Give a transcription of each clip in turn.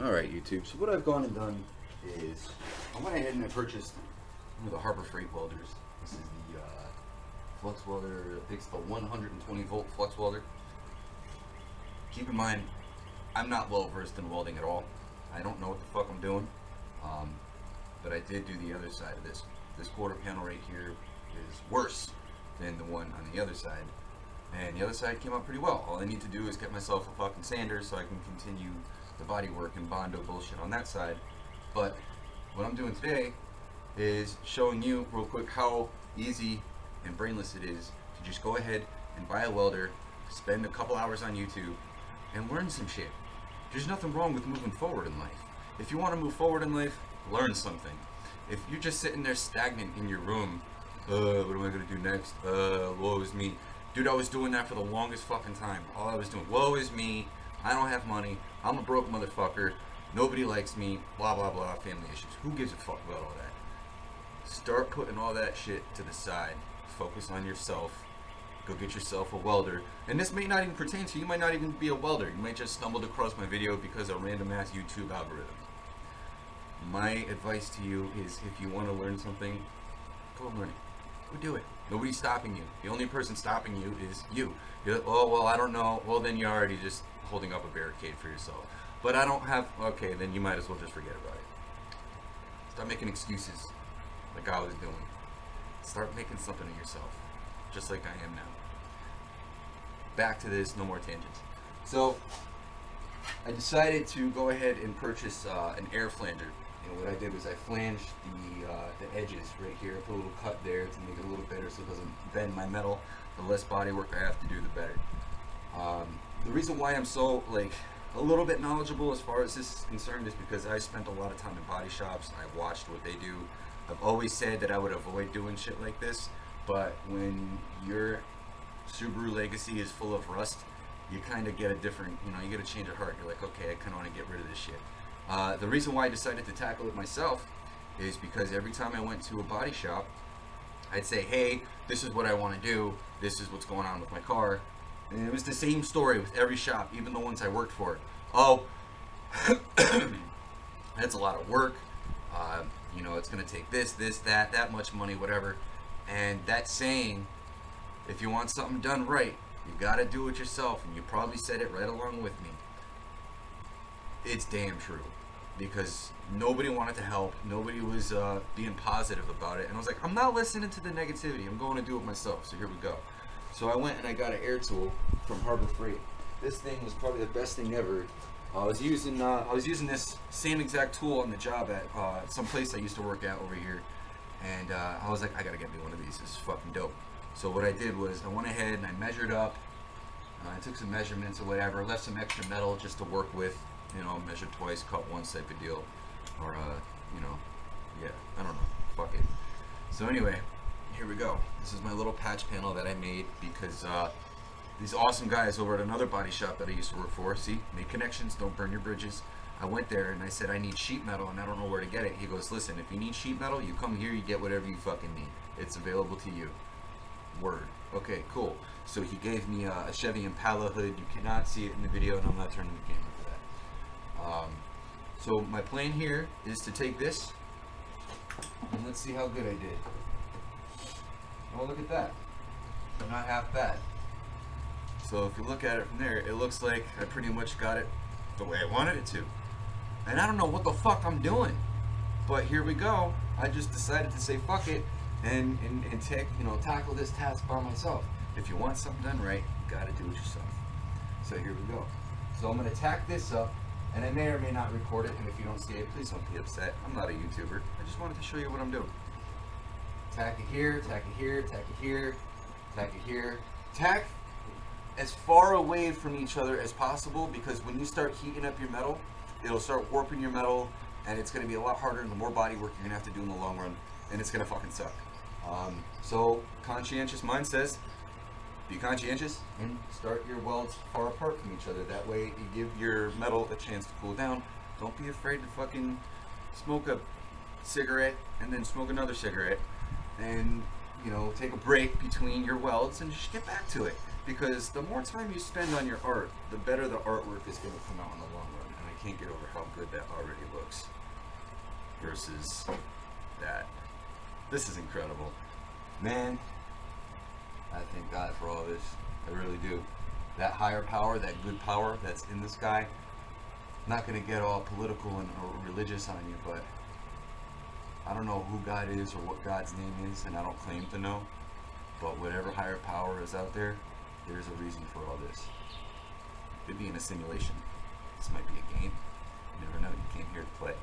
Alright, YouTube, so what I've gone and done is I went ahead and I purchased one of the Harbor Freight welders. This is the Flux welder. I think it's the 120 volt Flux welder. Keep in mind, I'm not well versed in welding at all. I don't know what the fuck I'm doing, but I did do the other side of this. This quarter panel right here is worse than the one on the other side, and the other side came out pretty well. All I need to do is get myself a fucking sander so I can continue the body work and Bondo bullshit on that side. But what I'm doing today is showing you real quick how easy and brainless it is to just go ahead and buy a welder, spend a couple hours on YouTube, and learn some shit. There's nothing wrong with moving forward in life. If you want to move forward in life, learn something. If you're just sitting there stagnant in your room, what am I gonna do next? Woe is me. Dude, I was doing that for the longest fucking time. All I was doing, woe is me, I don't have money, I'm a broke motherfucker, nobody likes me, blah blah blah, family issues. Who gives a fuck about all that? Start putting all that shit to the side. Focus on yourself. Go get yourself a welder. And this may not even pertain to you. You might not even be a welder. You might just stumbled across my video because of a random ass YouTube algorithm. My advice to you is, if you want to learn something, go learn it. Go do it. Nobody's stopping you. The only person stopping you is you. You're like, oh, well, I don't know. Well, then you're already just holding up a barricade for yourself. But I don't have, okay, then you might as well just forget about it. Stop making excuses like I was doing. Start making something of yourself, just like I am now. Back to this, no more tangents. So, I decided to go ahead and purchase an air flanger. You know, what I did was I flanged the edges right here, put a little cut there to make it a little better so it doesn't bend my metal. The less body work I have to do, the better. The reason why I'm so, a little bit knowledgeable as far as this is concerned is because I spent a lot of time in body shops. I watched what they do. I've always said that I would avoid doing shit like this, but when your Subaru Legacy is full of rust, you kind of get a different, you get a change of heart. You're like, okay, I kind of want to get rid of this shit. The reason why I decided to tackle it myself is because every time I went to a body shop, I'd say, hey, this is what I want to do. This is what's going on with my car. And it was the same story with every shop, even the ones I worked for. Oh, that's a lot of work. It's going to take this, that much money, whatever. And that saying, if you want something done right, you got to do it yourself. And you probably said it right along with me. It's damn true. Because nobody wanted to help. Nobody was being positive about it. And I was like, I'm not listening to the negativity. I'm going to do it myself. So here we go. So I went and I got an air tool from Harbor Freight. This thing was probably the best thing ever. I was using this same exact tool on the job at some place I used to work at over here, and I was like, I gotta get me one of these. This is fucking dope. So what I did was I went ahead and I measured up. I took some measurements or whatever, left some extra metal just to work with. Measured twice, cut once type of deal, or yeah, I don't know. Fuck it. So anyway, here we go. This is my little patch panel that I made because these awesome guys over at another body shop that I used to work for, see, make connections, don't burn your bridges. I went there and I said, I need sheet metal and I don't know where to get it. He goes, listen, if you need sheet metal, you come here, you get whatever you fucking need. It's available to you. Word. Okay, cool. So he gave me a Chevy Impala hood. You cannot see it in the video and I'm not turning the camera for that. So my plan here is to take this and let's see how good I did. Oh, look at that. Not half bad. So if you look at it from there, it looks like I pretty much got it the way I wanted it to. And I don't know what the fuck I'm doing. But here we go. I just decided to say fuck it and tackle this task by myself. If you want something done right, you gotta do it yourself. So here we go. So I'm gonna tack this up, and I may or may not record it, and if you don't see it, please don't be upset. I'm not a YouTuber. I just wanted to show you what I'm doing. Tack it here, tack it here, tack it here, tack it here. Tack as far away from each other as possible, because when you start heating up your metal, it'll start warping your metal, and it's going to be a lot harder and the more body work you're going to have to do in the long run, and it's going to fucking suck. So conscientious mind says, be conscientious and start your welds far apart from each other. That way you give your metal a chance to cool down. Don't be afraid to fucking smoke a cigarette and then smoke another cigarette and take a break between your welds and just get back to it. Because the more time you spend on your art, the better the artwork is going to come out in the long run. And I can't get over how good that already looks versus that. This is incredible. Man, I thank God for all this. I really do. That higher power, that good power that's in the sky, not going to get all political and or religious on you, but I don't know who God is or what God's name is, and I don't claim to know, but whatever higher power is out there, there's a reason for all this. It could be in a simulation. This might be a game. You never know. You came here to play.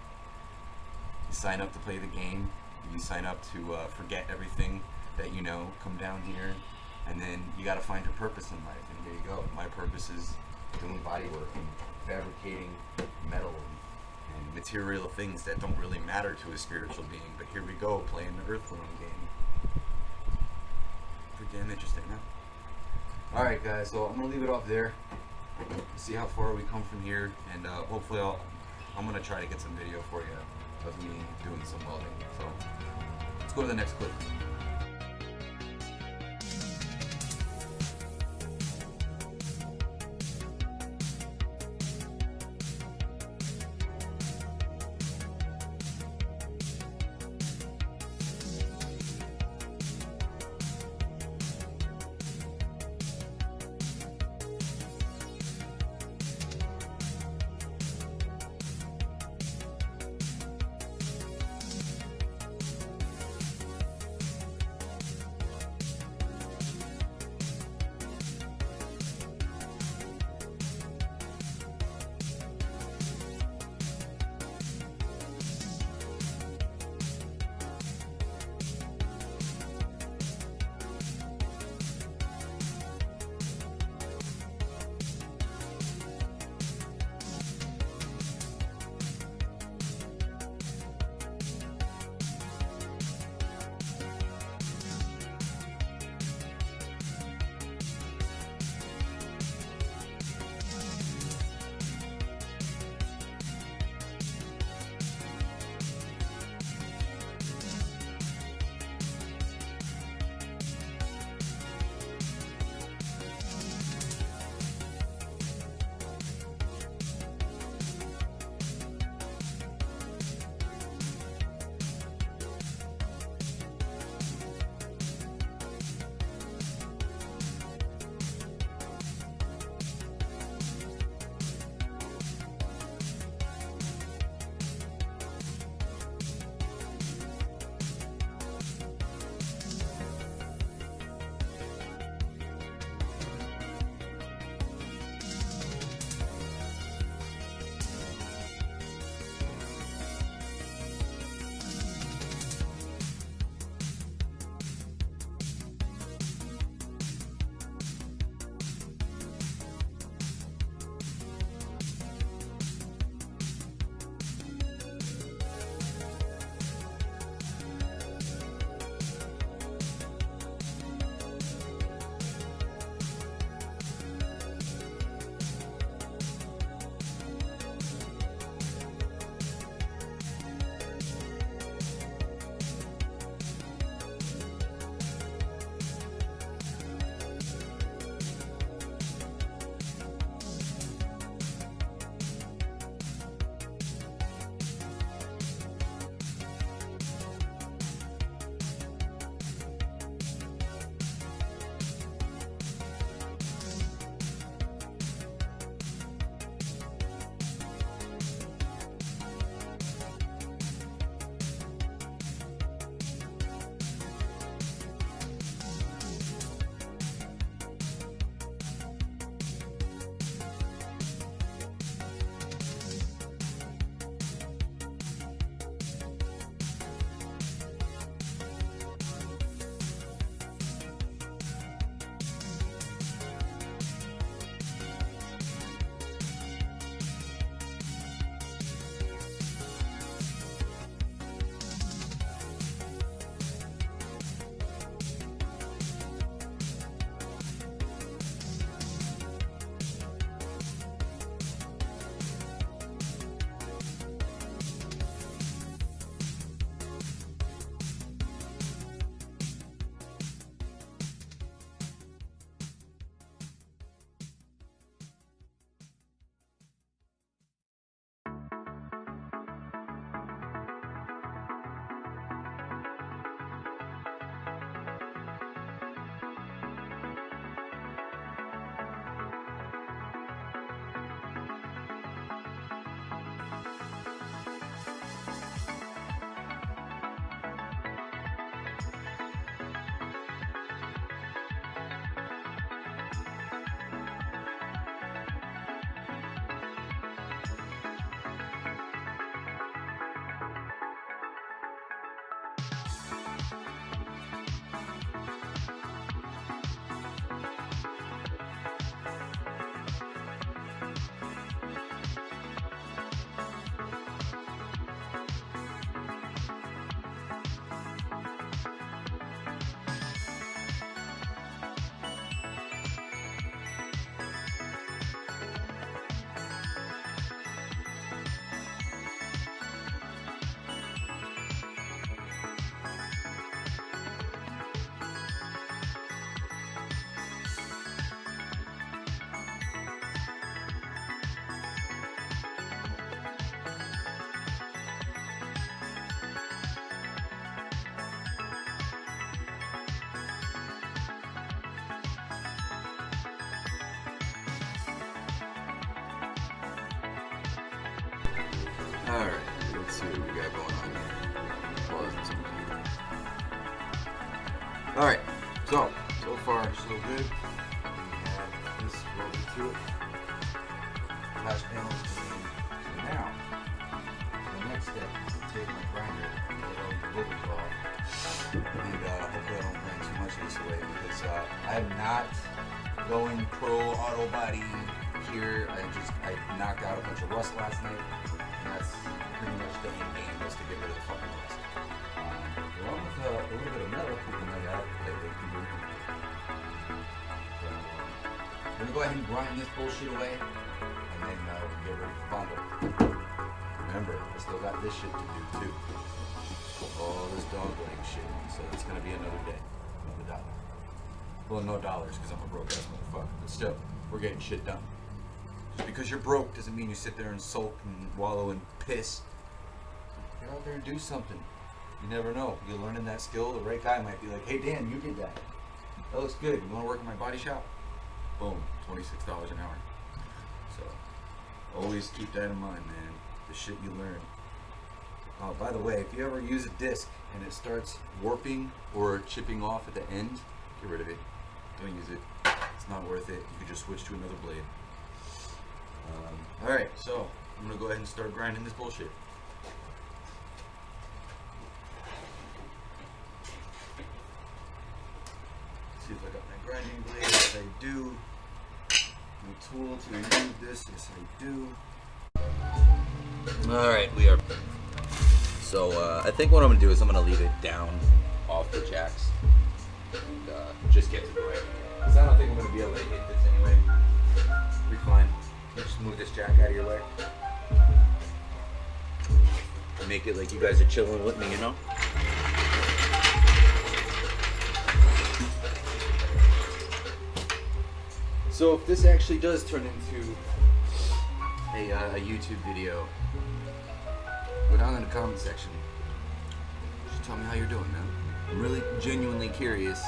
You sign up to play the game. You sign up to forget everything that you know, come down here, and then you got to find your purpose in life. And here you go. My purpose is doing body work and fabricating metal and material things that don't really matter to a spiritual being. But here we go, playing the Earthworm game. Pretty damn interesting, huh? Alright guys, so I'm going to leave it off there. See how far we come from here, and hopefully I'm going to try to get some video for you of me doing some welding. So let's go to the next clip. Alright, let's see what we got going on here. Pause this one. Alright, so far so good. We have this welded to it. Flash panels. So now, the next step is to take my grinder and get all the wobbles off. And hopefully I don't grind too much of this away because I am not going pro auto body here. I knocked out a bunch of rust last night. And that's pretty much the end game, was to get rid of the fucking rust. Along with a little bit of metal, we can lay out that they can do. So, we're gonna go ahead and grind this bullshit away, and then we'll get ready for Bondo. Remember, I still got this shit to do too. All this dog leg shit, so it's gonna be another day, another dollar. Well, no dollars, because I'm a broke ass motherfucker, but still, we're getting shit done. Just because you're broke doesn't mean you sit there and sulk and wallow and piss. Get out there and do something. You never know. You're learning that skill. The right guy might be like, hey Dan, you did that. That looks good. You want to work in my body shop? Boom, $26 an hour. So always keep that in mind, man. The shit you learn. By the way, if you ever use a disc and it starts warping or chipping off at the end, get rid of it. Don't use it. It's not worth it. You can just switch to another blade. Alright, so I'm going to go ahead and start grinding this bullshit. See if I got my grinding blade. Yes, I do. My tool to remove this. Yes, I do. Alright, we are. So I think what I'm going to do is I'm going to leave it down off the jacks. And just get to the right. Because I don't think I'm going to be able to hit this anyway. We're fine. Just move this jack out of your way. Make it like you guys are chilling with me, you know? So if this actually does turn into a YouTube video, go down in the comment section. Just tell me how you're doing, man. I'm really genuinely curious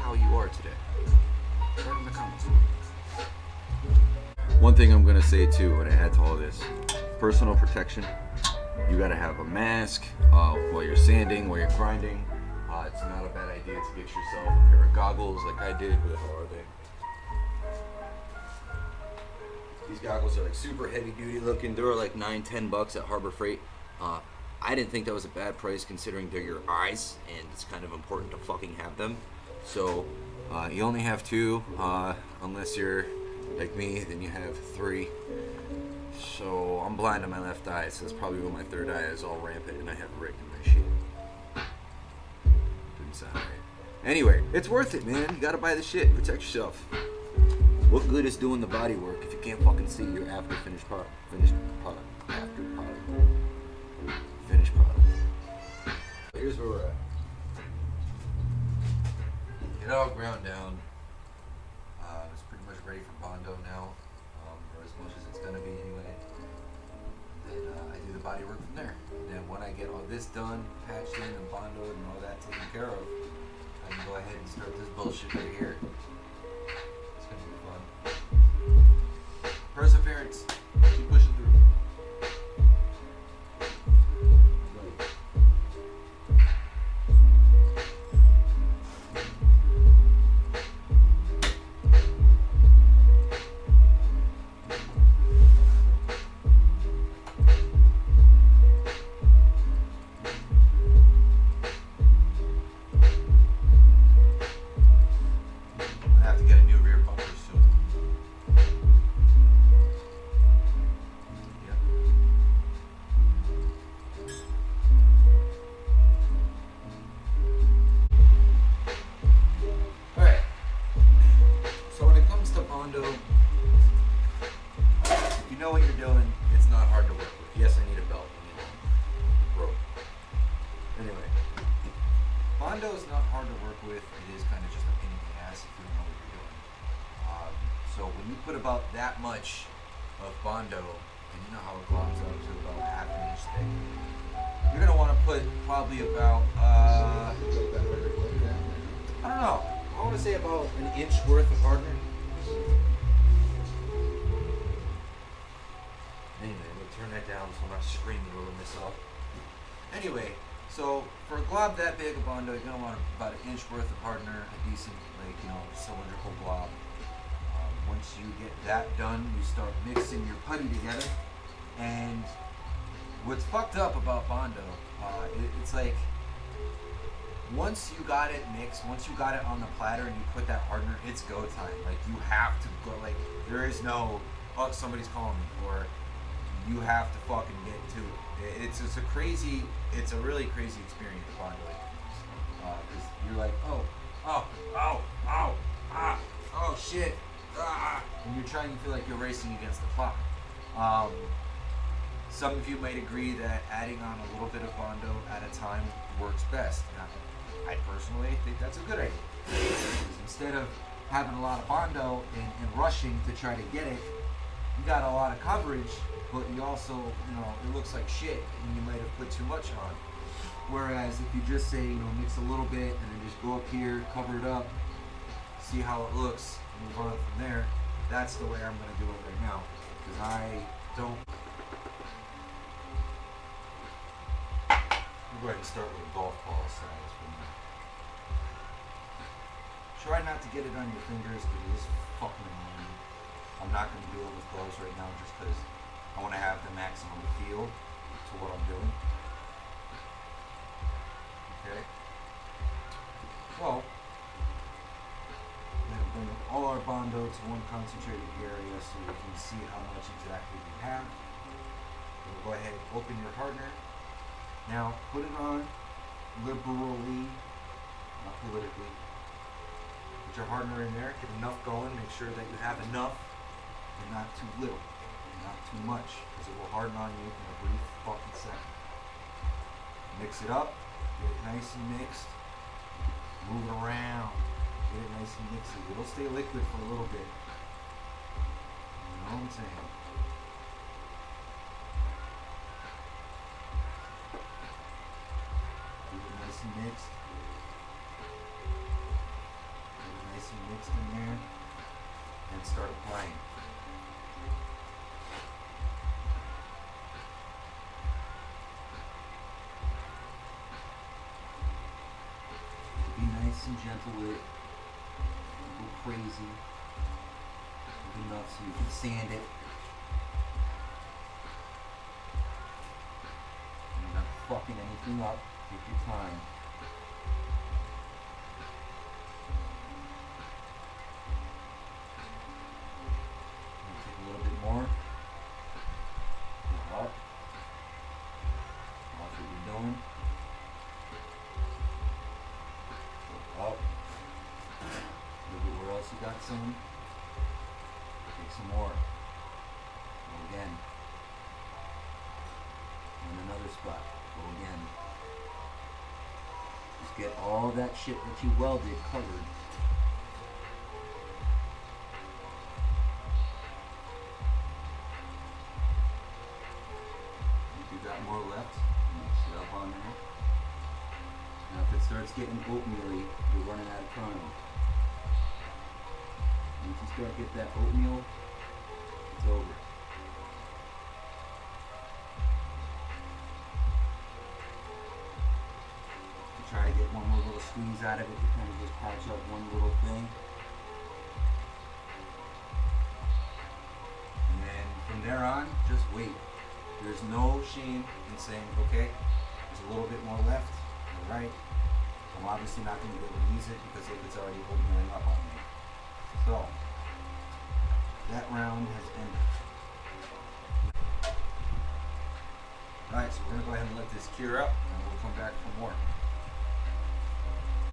how you are today. Right in the comments. One thing I'm gonna say too, when I add to all this, personal protection. You gotta have a mask while you're sanding, while you're grinding. It's not a bad idea to get yourself a pair of goggles like I did. How are they? These goggles are like super heavy duty looking. They were like $9-10 at Harbor Freight. I didn't think that was a bad price considering they're your eyes and it's kind of important to fucking have them. So you only have two, unless you're like me, then you have three. So I'm blind on my left eye, so that's probably when my third eye is all rampant and I have a rick in my shit. Didn't sound right. Anyway, it's worth it, man. You gotta buy the shit. Protect yourself. What good is doing the body work if you can't fucking see your after finished product? Finished product. Here's where we're at. Get it all ground down. It's pretty much ready for Bondo now, or as much as it's gonna be anyway. Then I do the body work from there. And then when I get all this done, patched in and Bondo and all that taken care of, I can go ahead and start this bullshit right here. It's gonna be fun. Perseverance. Keep pushing through. Know what you're doing, it's not hard to work with. Yes, I need a belt, I need a rope. Anyway, Bondo is not hard to work with. It is kind of just a pain in the ass if you don't know what you're doing. So when you put about that much of Bondo, and you know how it gloms up to about half an inch thick, you're gonna want to put probably about I don't know. I want to say about an inch worth of hardener. Anyway, look turn that down so I'm not screaming over myself. Anyway, so for a glob that big, a Bondo, you're gonna want about an inch worth of hardener, a decent, like, you know, cylindrical glob. Once you get that done, you start mixing your putty together. And what's fucked up about Bondo, it's like, once you got it mixed, once you got it on the platter and you put that hardener, it's go time. Like, you have to go, like, there is no, oh, somebody's calling me, or you have to fucking get to it. It's a really crazy experience, Bondo. Because you're like, oh, shit, and you're trying to feel like you're racing against the clock. Some of you might agree that adding on a little bit of Bondo at a time works best. Now, I personally think that's a good idea. Instead of having a lot of Bondo and rushing to try to get it, you got a lot of coverage, but you also, you know, it looks like shit and you might have put too much on. Whereas if you just say, you know, mix a little bit and then just go up here, cover it up, see how it looks, move on from there, that's the way I'm going to do it right now. Because I don't... We'll go ahead and start with golf ball size for me. Try not to get it on your fingers because it is fucking annoying. I'm not going to do it with gloves right now just because I want to have the maximum feel to what I'm doing. Okay. Well, we're going to bring all our Bondo to one concentrated area so we can see how much exactly we have. We'll go ahead and open your hardener. Now, put it on liberally, not politically. Put your hardener in there, get enough going, make sure that you have enough and not too little, and not too much, because it will harden on you in a brief fucking second. Mix it up, get it nice and mixed, move it around, get it nice and mixed. It'll stay liquid for a little bit. You know what I'm saying? Mixed. Get it nice and mixed in there and start applying. Be nice and gentle with it. Don't go crazy. Don't go nuts so you can sand it. You're not fucking anything up. Take your time. Take a little bit more. Go up. Watch what you're doing. Go up. Look at where else you got some. Take some more. Go again. And another spot. Go again. Just get all that shit that you welded covered. If you got more left, mix it up on there. Now if it starts getting oatmeal-y, you're running out of time. Once you start to get that oatmeal, it's over. Try to get one more little squeeze out of it to kind of just patch up one little thing. And then from there on, just wait. There's no shame in saying, okay, there's a little bit more left. Alright. I'm obviously not going to be able to use it because it's already opening up on me. So, that round has ended. Alright, so we're going to go ahead and let this cure up and we'll come back for more.